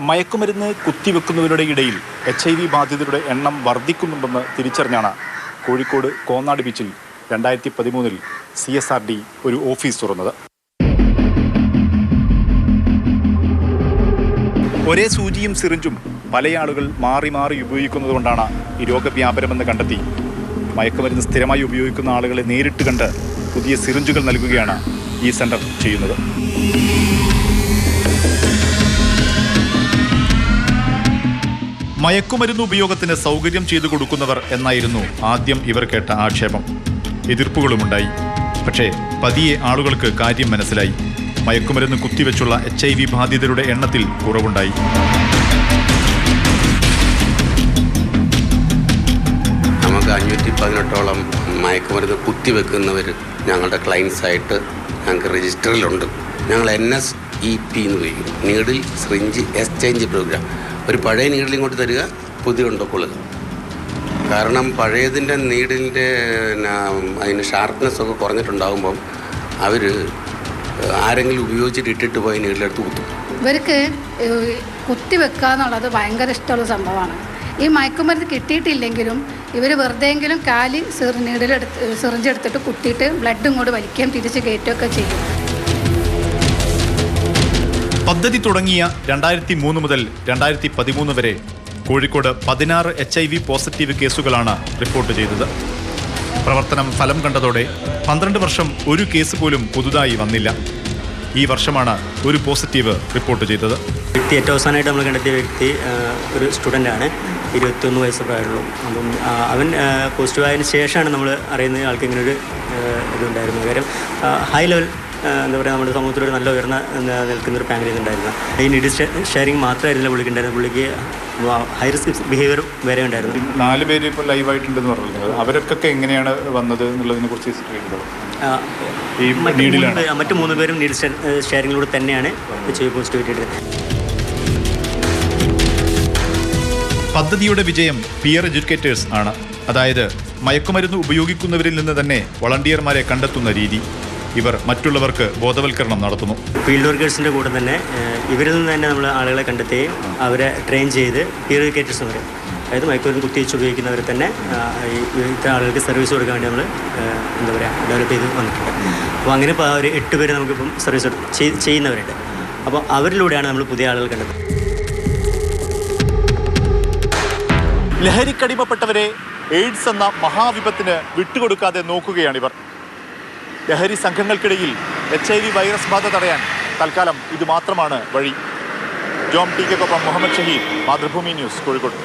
മയക്കുമരുന്ന് കുത്തിവെക്കുന്നവരുടെ ഇടയിൽ HIV ബാധിതരുടെ എണ്ണം വർദ്ധിക്കുന്നുണ്ടെന്ന് തിരിച്ചറിഞ്ഞാണ് കോഴിക്കോട് കോന്നാട് ബീച്ചിൽ 2013 CSRD ഒരു ഓഫീസ് തുറന്നത്. ഒരേ സൂചിയും സിറിഞ്ചും പല ആളുകൾ മാറി മാറി ഉപയോഗിക്കുന്നതുകൊണ്ടാണ് ഈ രോഗവ്യാപനമെന്ന് കണ്ടെത്തി മയക്കുമരുന്ന് സ്ഥിരമായി ഉപയോഗിക്കുന്ന ആളുകളെ നേരിട്ട് കണ്ട് പുതിയ സിറിഞ്ചുകൾ നൽകുകയാണ് ഈ സെന്റർ ചെയ്യുന്നത്. മയക്കുമരുന്ന് ഉപയോഗത്തിന് സൗകര്യം ചെയ്തു കൊടുക്കുന്നവർ എന്നായിരുന്നു ആദ്യം ഇവർ കേട്ട ആക്ഷേപം. എതിർപ്പുകളുമുണ്ടായി. പക്ഷേ പതിയെ ആളുകൾക്ക് കാര്യം മനസ്സിലായി. മയക്കുമരുന്ന് കുത്തിവെച്ചുള്ള HIV ബാധിതരുടെ എണ്ണത്തിൽ കുറവുണ്ടായി. നമുക്ക് 518ഓളം മയക്കുമരുന്ന് കുത്തിവെക്കുന്നവർ ഞങ്ങളുടെ ക്ലയൻസായിട്ട് ഞങ്ങൾക്ക് രജിസ്റ്ററിലുണ്ട്. ഞങ്ങൾ NSEP എന്ന് പറയും, നീഡിൽ സിറിഞ്ച് എക്സ്ചേഞ്ച് പ്രോഗ്രാം. ഒരു പഴയ നീഡിൽ ഇങ്ങോട്ട് തരിക, പുതിയ കൊണ്ടുകൊള്ളുക. കാരണം പഴയതിൻ്റെ നീഡിലിൻ്റെ അതിന് ഷാർപ്നെസ്സൊക്കെ കുറഞ്ഞിട്ടുണ്ടാകുമ്പം അവർ ആരെങ്കിലും ഉപയോഗിച്ചിട്ട് ഇട്ടിട്ട് പോയി നീഡിലെടുത്ത് കുത്തും. ഇവർക്ക് കുത്തിവെക്കുക എന്നുള്ളത് ഭയങ്കര ഇഷ്ടമുള്ള സംഭവമാണ്. ഈ മയക്കുമരുന്ന് കിട്ടിയിട്ടില്ലെങ്കിലും ഇവർ വെറുതെയെങ്കിലും കാല് സിറിഞ്ച് എടുത്തിട്ട് കുത്തിയിട്ട് ബ്ലഡ് ഇങ്ങോട്ട് വലിക്കുകയും തിരിച്ച് കയറ്റുകയൊക്കെ ചെയ്യും. പദ്ധതി തുടങ്ങിയ 2003 മുതൽ 2013 വരെ കോഴിക്കോട് 16 HIV പോസിറ്റീവ് കേസുകളാണ് റിപ്പോർട്ട് ചെയ്തത്. പ്രവർത്തനം ഫലം കണ്ടതോടെ 12 വർഷം ഒരു കേസ് പോലും പുതുതായി വന്നില്ല. ഈ വർഷമാണ് ഒരു പോസിറ്റീവ് റിപ്പോർട്ട് ചെയ്തത്. വ്യക്തി ഏറ്റവും അവസാനമായിട്ട് നമ്മൾ കണ്ടെത്തിയ വ്യക്തി ഒരു സ്റ്റുഡൻ്റാണ്, 21 വയസ്സ് പ്രായമുള്ളൂ. അപ്പം അവൻ പോസിറ്റീവ് ആയതിനു ശേഷമാണ് നമ്മൾ അറിയുന്നത് ആൾക്ക് ഇങ്ങനൊരു ഇതുണ്ടായിരുന്നു. കാര്യം ഹൈ ലെവൽ എന്താ പറയുക, നമ്മുടെ സമൂഹത്തിലൊരു നല്ല ഉയർന്ന നിൽക്കുന്നൊരു ഫാമിലി ഉണ്ടായിരുന്നു. ഈ നീഡ് ഷെയറിങ് മാത്രമായിരുന്നില്ല പുള്ളിക്ക് ഉണ്ടായിരുന്നത്, പുള്ളിക്ക് ഹൈ റിസ്ക് ബിഹേവിയർ വരെ ഉണ്ടായിരുന്നു. 4 പേര് ഇപ്പോൾ ലൈവായിട്ടുണ്ടെന്ന് പറഞ്ഞത്, അവരൊക്കെ എങ്ങനെയാണ് വന്നത് എന്നുള്ളതിനെ കുറിച്ച് മറ്റു 3 പേരും നീഡ് ഷെയറിങ്ങിലൂടെ തന്നെയാണ് പോസിറ്റിവിറ്റി. പദ്ധതിയുടെ വിജയം പിയർ എഡ്യൂക്കേറ്റേഴ്സ് ആണ്. അതായത് മയക്കുമരുന്ന് ഉപയോഗിക്കുന്നവരിൽ നിന്ന് തന്നെ വളണ്ടിയർമാരെ കണ്ടെത്തുന്ന രീതി. ഇവർ മറ്റുള്ളവർക്ക് ബോധവൽക്കരണം നടത്തുന്നു. ഫീൽഡ് വർക്കേഴ്സിൻ്റെ കൂടെ തന്നെ ഇവരിൽ നിന്ന് തന്നെ നമ്മൾ ആളുകളെ കണ്ടെത്തുകയും അവരെ ട്രെയിൻ ചെയ്ത് പിയർ എഡ്യൂക്കേറ്റേഴ്സ് എന്ന് പറയും. അതായത് മയക്കുമരുന്ന് കുത്തിവെച്ച് ഉപയോഗിക്കുന്നവരെ തന്നെ ഇത്തരം ആളുകൾക്ക് സർവീസ് കൊടുക്കാൻ വേണ്ടി നമ്മൾ എന്താ പറയുക ഡെവലപ്പ് ചെയ്ത് വന്നിട്ടുണ്ട്. അപ്പോൾ അങ്ങനെ ഇപ്പോൾ ഒരു 8 പേര് നമുക്കിപ്പം സർവീസ് ചെയ്യുന്നവരുണ്ട്. അപ്പോൾ അവരിലൂടെയാണ് നമ്മൾ പുതിയ ആളുകൾ കണ്ടെത്തുന്നത്. ലഹരിക്കടിമപ്പെട്ടവരെ എയ്ഡ്സ് എന്ന മഹാവിപത്തിന് വിട്ടുകൊടുക്കാതെ നോക്കുകയാണിവർ. ലഹരി സംഘങ്ങൾക്കിടയിൽ HIV വൈറസ് ബാധ തടയാൻ തൽക്കാലം ഇത് മാത്രമാണ് വഴി. ജോം ടി കെക്കൊപ്പം മുഹമ്മദ് ഷഹീദ്, മാതൃഭൂമി ന്യൂസ്, കോഴിക്കോട്.